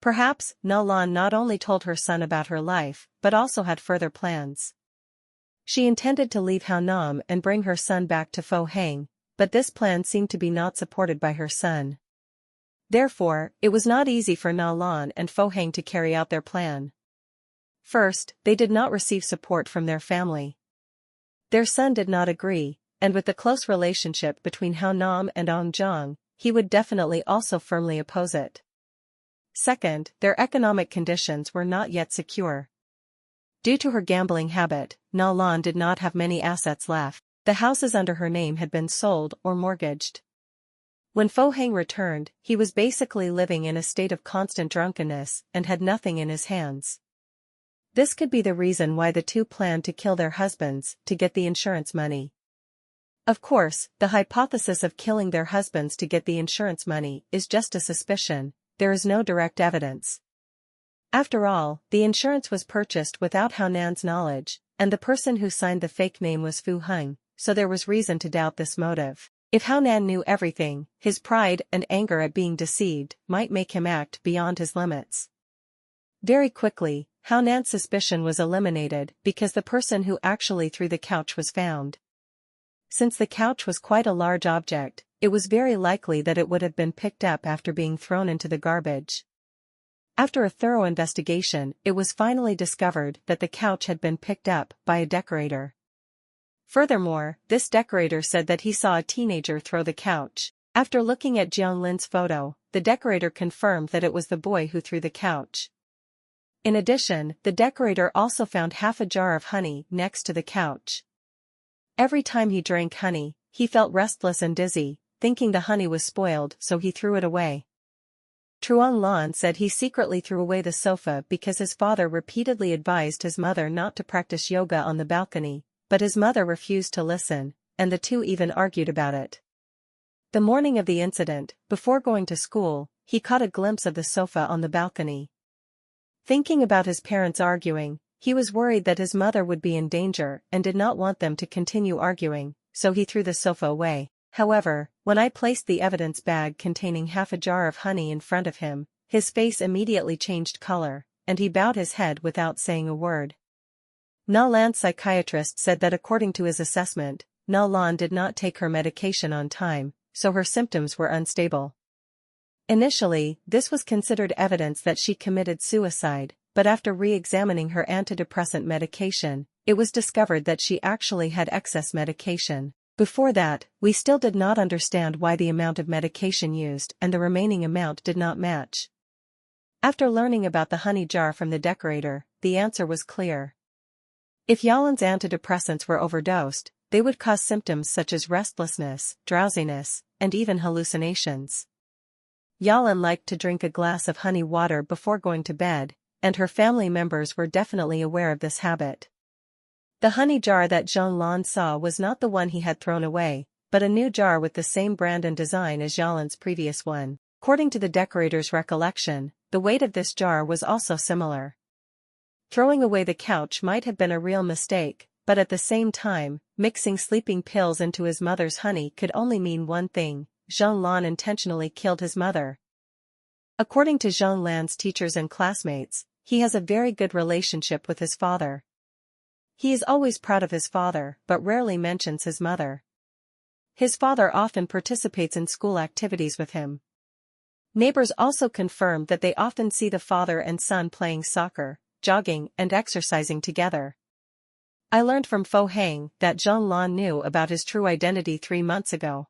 Perhaps, Nha Lan not only told her son about her life, but also had further plans. She intended to leave Haonam and bring her son back to Fo Hang, but this plan seemed to be not supported by her son. Therefore, it was not easy for Nha Lan and Fo Hang to carry out their plan. First, they did not receive support from their family. Their son did not agree, and with the close relationship between Haonam and Zhang, he would definitely also firmly oppose it. Second, their economic conditions were not yet secure. Due to her gambling habit, Nha Lan did not have many assets left. The houses under her name had been sold or mortgaged. When Fo Hang returned, he was basically living in a state of constant drunkenness and had nothing in his hands. This could be the reason why the two planned to kill their husbands to get the insurance money. Of course, the hypothesis of killing their husbands to get the insurance money is just a suspicion. There is no direct evidence. After all, the insurance was purchased without Haonan's knowledge, and the person who signed the fake name was Fu Heng, so there was reason to doubt this motive. If Haonan knew everything, his pride and anger at being deceived might make him act beyond his limits. Very quickly, Haonan's suspicion was eliminated because the person who actually threw the couch was found. Since the couch was quite a large object, it was very likely that it would have been picked up after being thrown into the garbage. After a thorough investigation, it was finally discovered that the couch had been picked up by a decorator. Furthermore, this decorator said that he saw a teenager throw the couch. After looking at Jiang Lin's photo, the decorator confirmed that it was the boy who threw the couch. In addition, the decorator also found half a jar of honey next to the couch. Every time he drank honey, he felt restless and dizzy, thinking the honey was spoiled, so he threw it away. Zhuang Lan said he secretly threw away the sofa because his father repeatedly advised his mother not to practice yoga on the balcony, but his mother refused to listen, and the two even argued about it. The morning of the incident, before going to school, he caught a glimpse of the sofa on the balcony. Thinking about his parents arguing, he was worried that his mother would be in danger and did not want them to continue arguing, so he threw the sofa away. However, when I placed the evidence bag containing half a jar of honey in front of him, his face immediately changed color, and he bowed his head without saying a word. Nha Lan's psychiatrist said that according to his assessment, Nha Lan did not take her medication on time, so her symptoms were unstable. Initially, this was considered evidence that she committed suicide, but after re-examining her antidepressant medication, it was discovered that she actually had excess medication. Before that, we still did not understand why the amount of medication used and the remaining amount did not match. After learning about the honey jar from the decorator, the answer was clear. If Yalan's antidepressants were overdosed, they would cause symptoms such as restlessness, drowsiness, and even hallucinations. Yalan liked to drink a glass of honey water before going to bed, and her family members were definitely aware of this habit. The honey jar that Zhang Lan saw was not the one he had thrown away, but a new jar with the same brand and design as Yalan's previous one. According to the decorator's recollection, the weight of this jar was also similar. Throwing away the couch might have been a real mistake, but at the same time, mixing sleeping pills into his mother's honey could only mean one thing: Zhang Lan intentionally killed his mother. According to Zhang Lan's teachers and classmates, he has a very good relationship with his father. He is always proud of his father but rarely mentions his mother. His father often participates in school activities with him. Neighbors also confirm that they often see the father and son playing soccer, jogging and exercising together. I learned from Fo Hang that Zhang Lan knew about his true identity 3 months ago.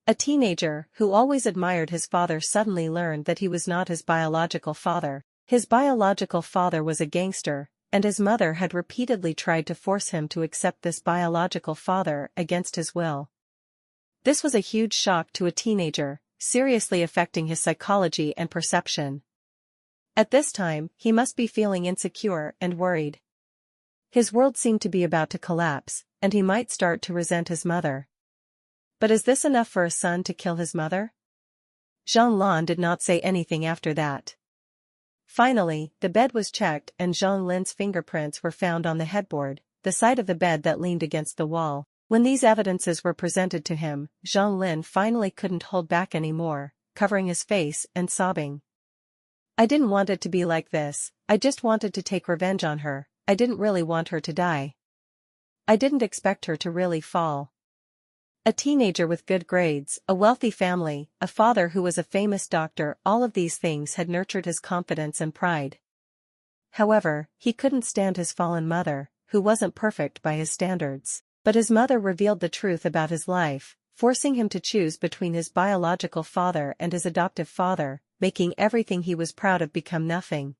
A teenager who always admired his father suddenly learned that he was not his biological father. His biological father was a gangster, and his mother had repeatedly tried to force him to accept this biological father against his will. This was a huge shock to a teenager, seriously affecting his psychology and perception. At this time, he must be feeling insecure and worried. His world seemed to be about to collapse, and he might start to resent his mother. But is this enough for a son to kill his mother? Zhang Lan did not say anything after that. Finally, the bed was checked and Zhang Lin's fingerprints were found on the headboard, the side of the bed that leaned against the wall. When these evidences were presented to him, Zhang Lin finally couldn't hold back anymore, covering his face and sobbing. I didn't want it to be like this, I just wanted to take revenge on her, I didn't really want her to die. I didn't expect her to really fall. A teenager with good grades, a wealthy family, a father who was a famous doctor, all of these things had nurtured his confidence and pride. However, he couldn't stand his fallen mother, who wasn't perfect by his standards. But his mother revealed the truth about his life, forcing him to choose between his biological father and his adoptive father, making everything he was proud of become nothing.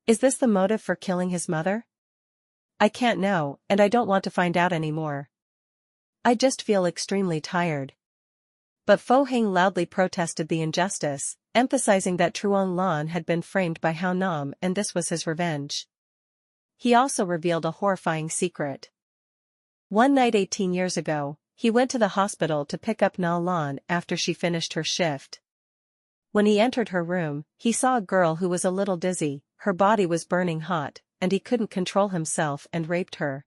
Is this the motive for killing his mother? I can't know, and I don't want to find out anymore. I just feel extremely tired. But Fo Heng loudly protested the injustice, emphasizing that Zhuang Lan had been framed by Hao Nam and this was his revenge. He also revealed a horrifying secret. One night 18 years ago, he went to the hospital to pick up Nha Lan after she finished her shift. When he entered her room, he saw a girl who was a little dizzy, her body was burning hot, and he couldn't control himself and raped her.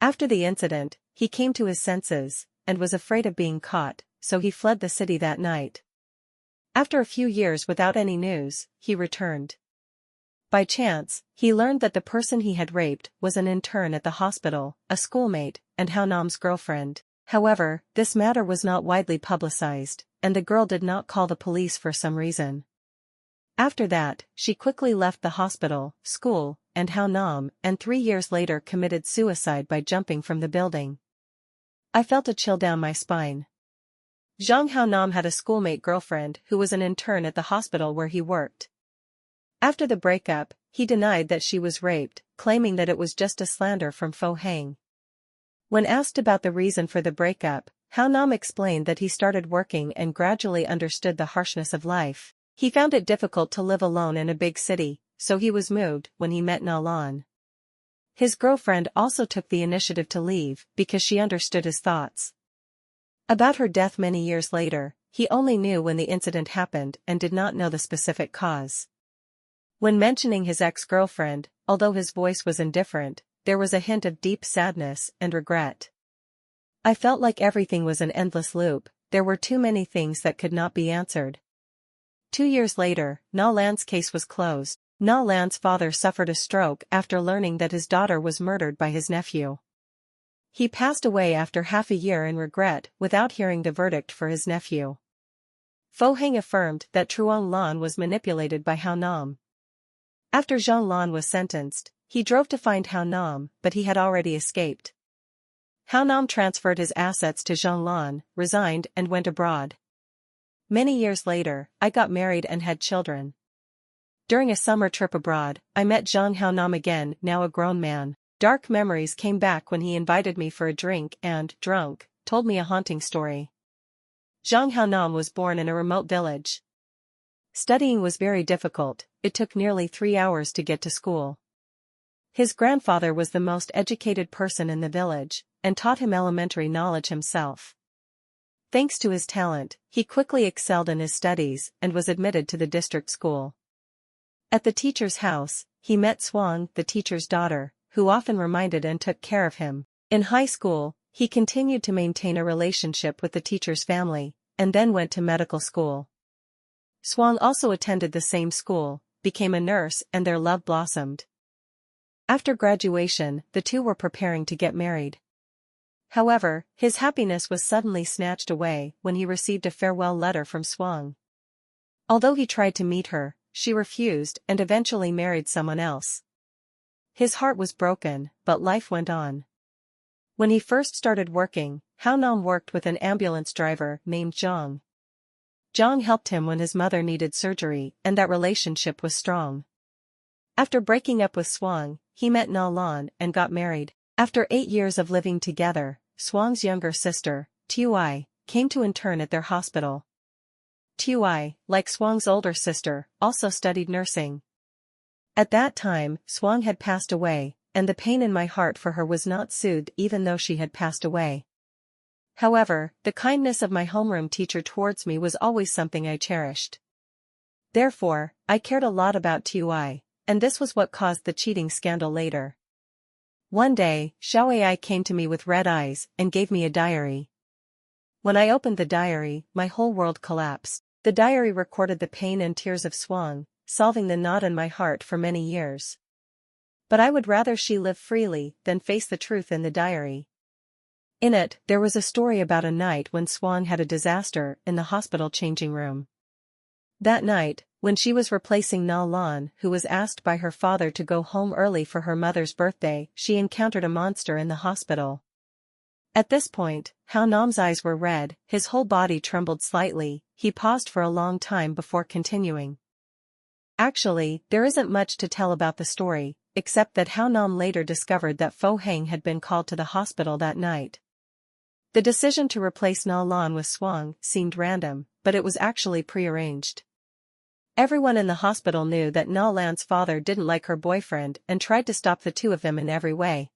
After the incident, he came to his senses, and was afraid of being caught, so he fled the city that night. After a few years without any news, he returned. By chance, he learned that the person he had raped was an intern at the hospital, a schoolmate, and Hao Nam's girlfriend. However, this matter was not widely publicized, and the girl did not call the police for some reason. After that, she quickly left the hospital, school, and Hao Nam, and 3 years later committed suicide by jumping from the building. I felt a chill down my spine. Zhang Hao Nam had a schoolmate girlfriend who was an intern at the hospital where he worked. After the breakup, he denied that she was raped, claiming that it was just a slander from Fo Heng. When asked about the reason for the breakup, Hao Nam explained that he started working and gradually understood the harshness of life. He found it difficult to live alone in a big city, so he was moved when he met Nha Lan. His girlfriend also took the initiative to leave because she understood his thoughts. About her death many years later, he only knew when the incident happened and did not know the specific cause. When mentioning his ex-girlfriend, although his voice was indifferent, there was a hint of deep sadness and regret. I felt like everything was an endless loop, there were too many things that could not be answered. 2 years later, Nha Lan's case was closed. Nha Lan's father suffered a stroke after learning that his daughter was murdered by his nephew. He passed away after half a year in regret without hearing the verdict for his nephew. Fo Heng affirmed that Zhuang Lan was manipulated by Hao Nam. After Zhang Lan was sentenced, he drove to find Hao Nam, but he had already escaped. Hao Nam transferred his assets to Zhang Lan, resigned and went abroad. Many years later, I got married and had children. During a summer trip abroad, I met Zhang Hao Nam again, now a grown man. Dark memories came back when he invited me for a drink and, drunk, told me a haunting story. Zhang Hao Nam was born in a remote village. Studying was very difficult, it took nearly 3 hours to get to school. His grandfather was the most educated person in the village, and taught him elementary knowledge himself. Thanks to his talent, he quickly excelled in his studies and was admitted to the district school. At the teacher's house, he met Zhuang, the teacher's daughter, who often reminded and took care of him. In high school, he continued to maintain a relationship with the teacher's family, and then went to medical school. Zhuang also attended the same school, became a nurse, and their love blossomed. After graduation, the two were preparing to get married. However, his happiness was suddenly snatched away when he received a farewell letter from Zhuang. Although he tried to meet her, she refused and eventually married someone else. His heart was broken, but life went on. When he first started working, Hao Nam worked with an ambulance driver named Zhang. Zhang helped him when his mother needed surgery, and that relationship was strong. After breaking up with Zhuang, he met Nha Lan and got married. After 8 years of living together, Zhuang's younger sister, Tui, came to intern at their hospital. Tui, like Zhuang's older sister, also studied nursing. At that time, Zhuang had passed away, and the pain in my heart for her was not soothed even though she had passed away. However, the kindness of my homeroom teacher towards me was always something I cherished. Therefore, I cared a lot about Tui, and this was what caused the cheating scandal later. One day, Xiaoai came to me with red eyes and gave me a diary. When I opened the diary, my whole world collapsed. The diary recorded the pain and tears of Zhuang, solving the knot in my heart for many years. But I would rather she live freely than face the truth in the diary. In it, there was a story about a night when Zhuang had a disaster in the hospital changing room. That night, when she was replacing Nha Lan, who was asked by her father to go home early for her mother's birthday, she encountered a monster in the hospital. At this point, Hao Nam's eyes were red, his whole body trembled slightly, he paused for a long time before continuing. Actually, there isn't much to tell about the story, except that Hao Nam later discovered that Fo Heng had been called to the hospital that night. The decision to replace Nha Lan with Zhuang seemed random, but it was actually prearranged. Everyone in the hospital knew that Nha Lan's father didn't like her boyfriend and tried to stop the two of them in every way.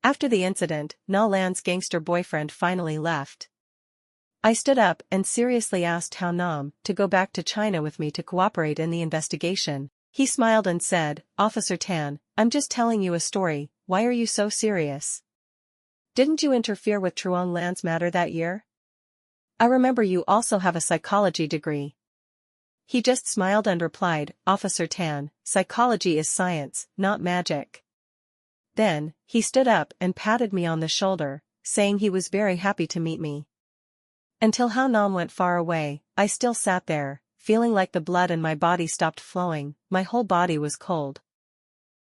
After the incident, Nha Lan's gangster boyfriend finally left. I stood up and seriously asked Hao Nam to go back to China with me to cooperate in the investigation. He smiled and said, "Officer Tan, I'm just telling you a story, why are you so serious? Didn't you interfere with Zhuang Lan's matter that year? I remember you also have a psychology degree." He just smiled and replied, "Officer Tan, psychology is science, not magic." Then, he stood up and patted me on the shoulder, saying he was very happy to meet me. Until Hao Nam went far away, I still sat there, feeling like the blood in my body stopped flowing, my whole body was cold.